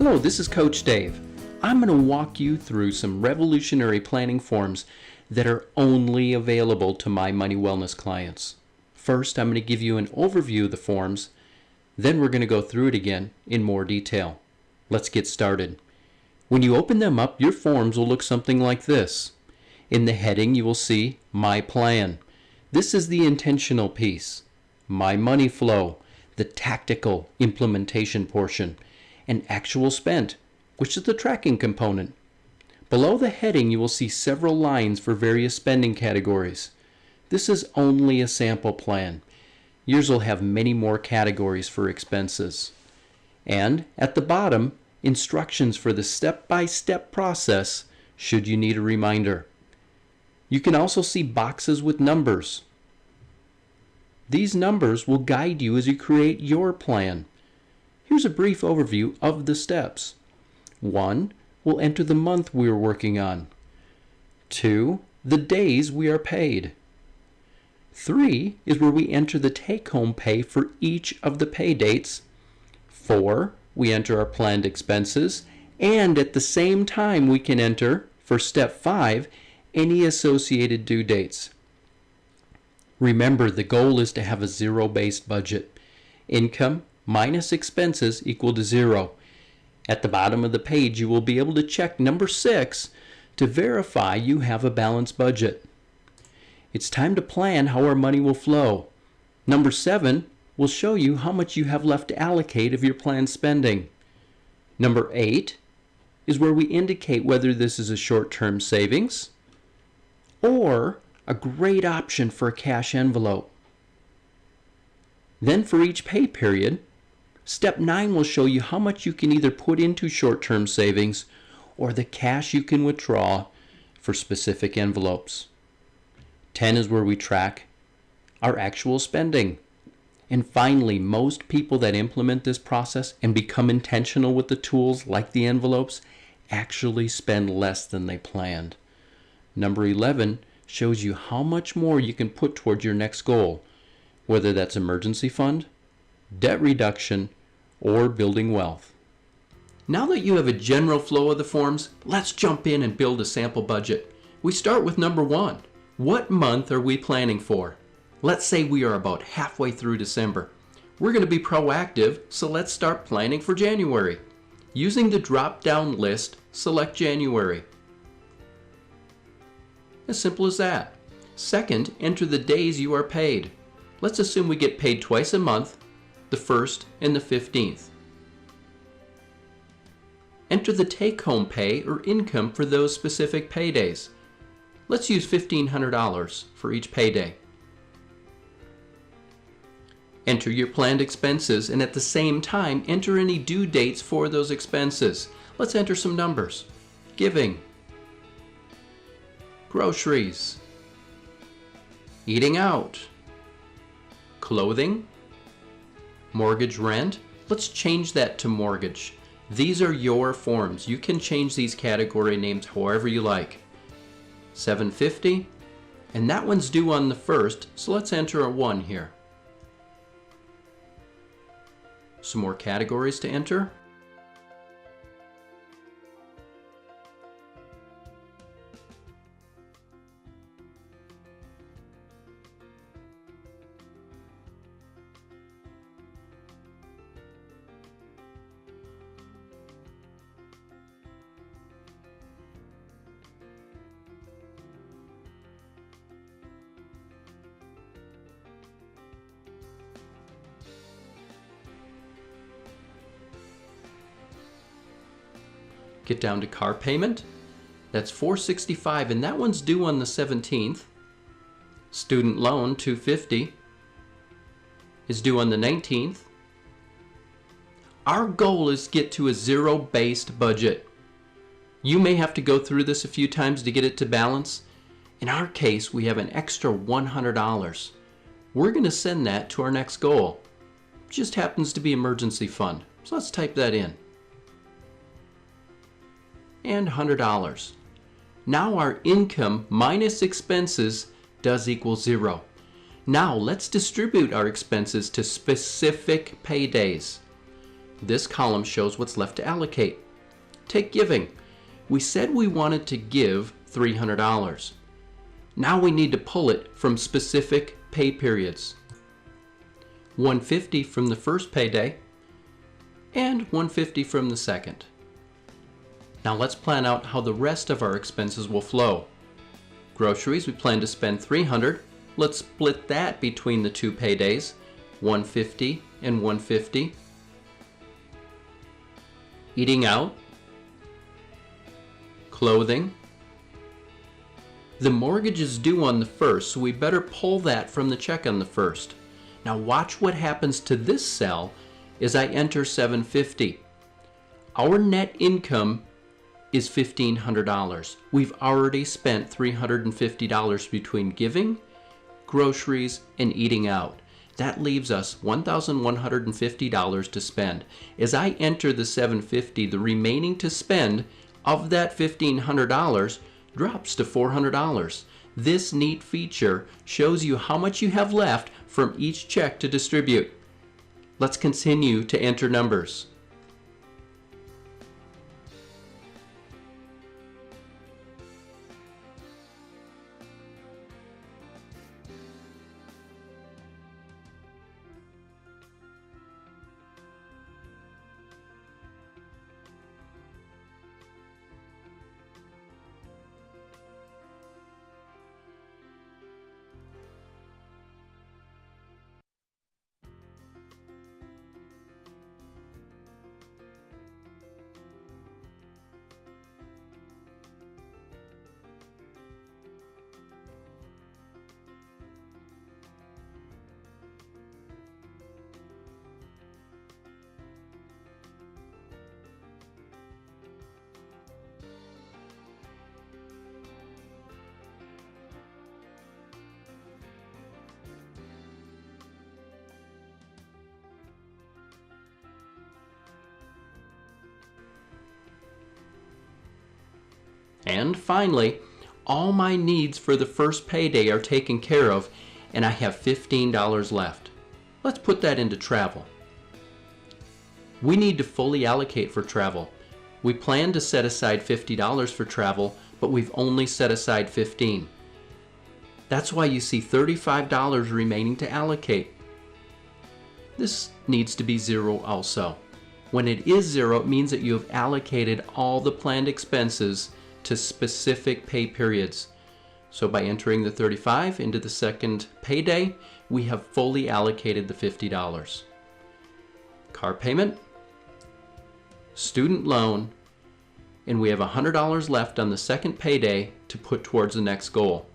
Hello, this is Coach Dave. I'm going to walk you through some revolutionary planning forms that are only available to my Money Wellness clients. First, I'm going to give you an overview of the forms, then we're going to go through it again in more detail. Let's get started. When you open them up, your forms will look something like this. In the heading, you will see My Plan. This is the intentional piece. My Money Flow, the tactical implementation portion, and Actual Spent, which is the tracking component. Below the heading, you will see several lines for various spending categories. This is only a sample plan. Yours will have many more categories for expenses. And at the bottom, instructions for the step-by-step process should you need a reminder. You can also see boxes with numbers. These numbers will guide you as you create your plan. Here's a brief overview of the steps. 1. We'll enter the month we are working on. 2. The days we are paid. 3 is where we enter the take-home pay for each of the pay dates. 4. We enter our planned expenses, and at the same time we can enter, for step 5, any associated due dates. Remember, the goal is to have a zero-based budget. Income minus expenses equal to 0. At the bottom of the page, you will be able to check number 6 to verify you have a balanced budget. It's time to plan how our money will flow. Number 7 will show you how much you have left to allocate of your planned spending. Number 8 is where we indicate whether this is a short-term savings or a great option for a cash envelope. Then for each pay period, step 9 will show you how much you can either put into short-term savings or the cash you can withdraw for specific envelopes. 10 is where we track our actual spending. And finally, most people that implement this process and become intentional with the tools like the envelopes actually spend less than they planned. Number 11 shows you how much more you can put toward your next goal, whether that's emergency fund, debt reduction, or building wealth. Now that you have a general flow of the forms, let's jump in and build a sample budget. We start with number 1. What month are we planning for? Let's say we are about halfway through December. We're going to be proactive, so let's start planning for January. Using the drop-down list, select January. As simple as that. Second, enter the days you are paid. Let's assume we get paid twice a month, the 1st and the 15th. Enter the take-home pay or income for those specific paydays. Let's use $1,500 for each payday. Enter your planned expenses and at the same time enter any due dates for those expenses. Let's enter some numbers. Giving, groceries, eating out, clothing, mortgage rent. Let's change that to mortgage. These are your forms. You can change these category names however you like. $750, and that one's due on the 1st, so let's enter a 1 here. Some more categories to enter. Get down to car payment. That's $465, and that one's due on the 17th. Student loan, $250, is due on the 19th. Our goal is to get to a zero-based budget. You may have to go through this a few times to get it to balance. In our case, we have an extra $100. We're going to send that to our next goal. It just happens to be emergency fund. So let's type that in. And $100. Now our income minus expenses does equal 0. Now let's distribute our expenses to specific paydays. This column shows what's left to allocate. Take giving. We said we wanted to give $300. Now we need to pull it from specific pay periods. $150 from the first payday and $150 from the second. Now let's plan out how the rest of our expenses will flow. Groceries, we plan to spend $300. Let's split that between the two paydays, $150 and $150. Eating out, clothing. The mortgage is due on the 1st, so we better pull that from the check on the 1st. Now watch what happens to this cell as I enter $750. Our net income is $1,500. We've already spent $350 between giving, groceries, and eating out. That leaves us $1,150 to spend. As I enter the $750, the remaining to spend of that $1,500 drops to $400. This neat feature shows you how much you have left from each check to distribute. Let's continue to enter numbers. And finally, all my needs for the first payday are taken care of, and I have $15 left. Let's put that into travel. We need to fully allocate for travel. We plan to set aside $50 for travel, but we've only set aside $15. That's why you see $35 remaining to allocate. This needs to be zero also. When it is zero, it means that you have allocated all the planned expenses to specific pay periods. So by entering the $35 into the second payday, we have fully allocated the $50. Car payment, student loan, and we have $100 left on the second payday to put towards the next goal.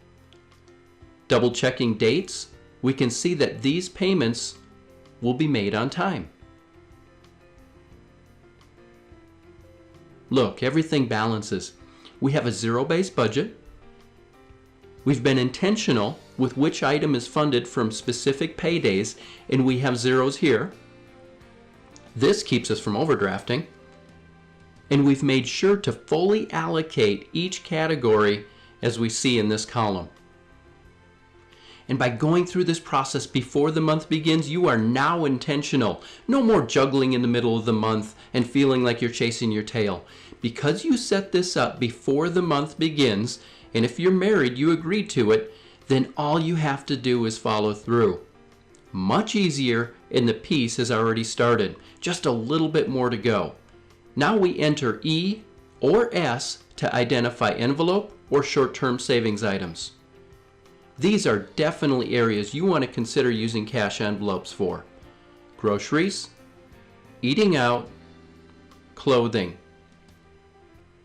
Double checking dates, we can see that these payments will be made on time. Look, everything balances. We have a zero-based budget. We've been intentional with which item is funded from specific paydays, and we have zeros here. This keeps us from overdrafting. And we've made sure to fully allocate each category as we see in this column. And by going through this process before the month begins, you are now intentional. No more juggling in the middle of the month and feeling like you're chasing your tail. Because you set this up before the month begins, and if you're married, you agreed to it, then all you have to do is follow through. Much easier, and the piece has already started. Just a little bit more to go. Now we enter E or S to identify envelope or short-term savings items. These are definitely areas you want to consider using cash envelopes for. Groceries, eating out, clothing.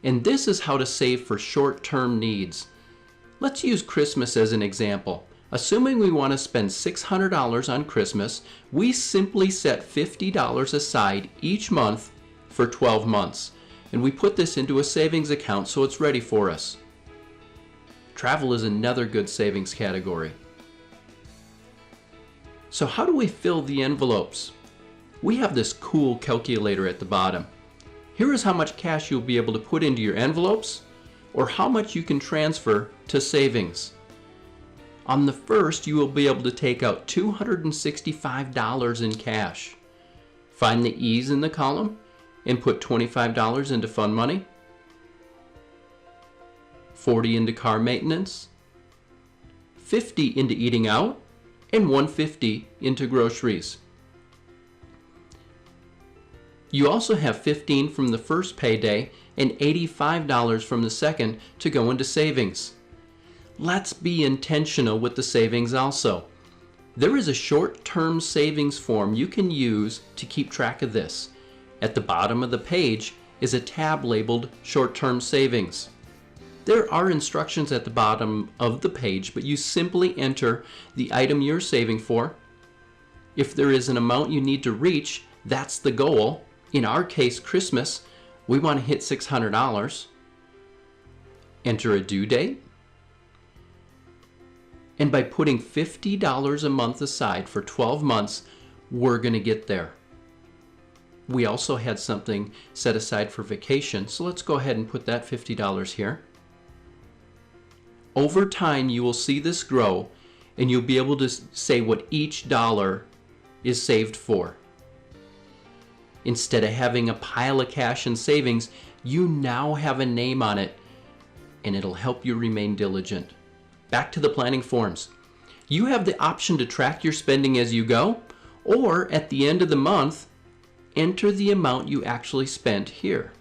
And this is how to save for short-term needs. Let's use Christmas as an example. Assuming we want to spend $600 on Christmas, we simply set $50 aside each month for 12 months. And we put this into a savings account so it's ready for us. Travel is another good savings category. So how do we fill the envelopes? We have this cool calculator at the bottom. Here is how much cash you'll be able to put into your envelopes, or how much you can transfer to savings. On the first, you will be able to take out $265 in cash. Find the E's in the column and put $25 into fund money, $40 into car maintenance, $50 into eating out, and $150 into groceries. You also have $15 from the first payday and $85 from the second to go into savings. Let's be intentional with the savings also. There is a short-term savings form you can use to keep track of this. At the bottom of the page is a tab labeled Short-Term Savings. There are instructions at the bottom of the page, but you simply enter the item you're saving for. If there is an amount you need to reach, that's the goal. In our case, Christmas, we want to hit $600. Enter a due date. And by putting $50 a month aside for 12 months, we're going to get there. We also had something set aside for vacation, so let's go ahead and put that $50 here. Over time, you will see this grow, and you'll be able to say what each dollar is saved for. Instead of having a pile of cash and savings, you now have a name on it, and it'll help you remain diligent. Back to the planning forms. You have the option to track your spending as you go, or at the end of the month, enter the amount you actually spent here.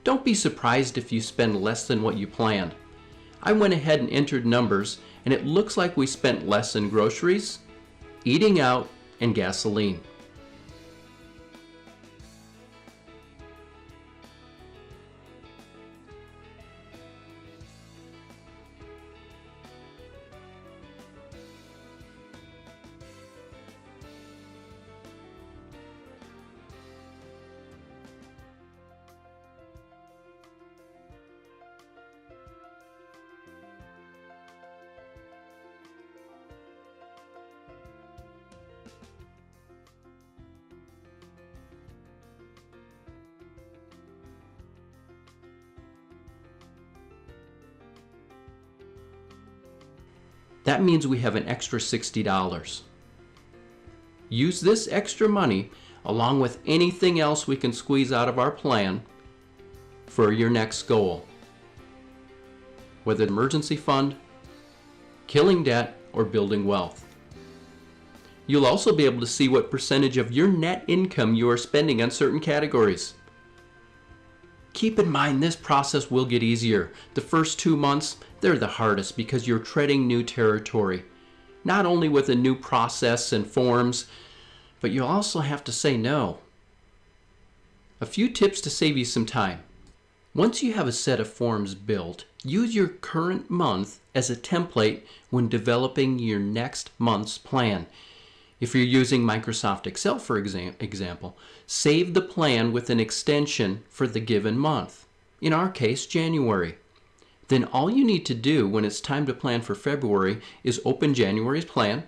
Don't be surprised if you spend less than what you planned. I went ahead and entered numbers, and it looks like we spent less in groceries, eating out, and gasoline. That means we have an extra $60. Use this extra money along with anything else we can squeeze out of our plan for your next goal. Whether emergency fund, killing debt, or building wealth. You'll also be able to see what percentage of your net income you are spending on certain categories. Keep in mind this process will get easier. The first 2 months, they're the hardest because you're treading new territory. Not only with a new process and forms, but you'll also have to say no. A few tips to save you some time. Once you have a set of forms built, use your current month as a template when developing your next month's plan. If you're using Microsoft Excel, for example, save the plan with an extension for the given month. In our case, January. Then all you need to do when it's time to plan for February is open January's plan,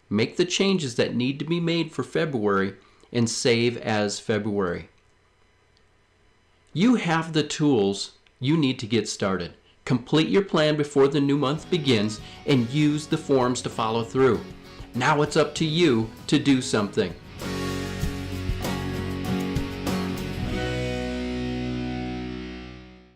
make the changes that need to be made for February, and save as February. You have the tools you need to get started. Complete your plan before the new month begins and use the forms to follow through. Now it's up to you to do something.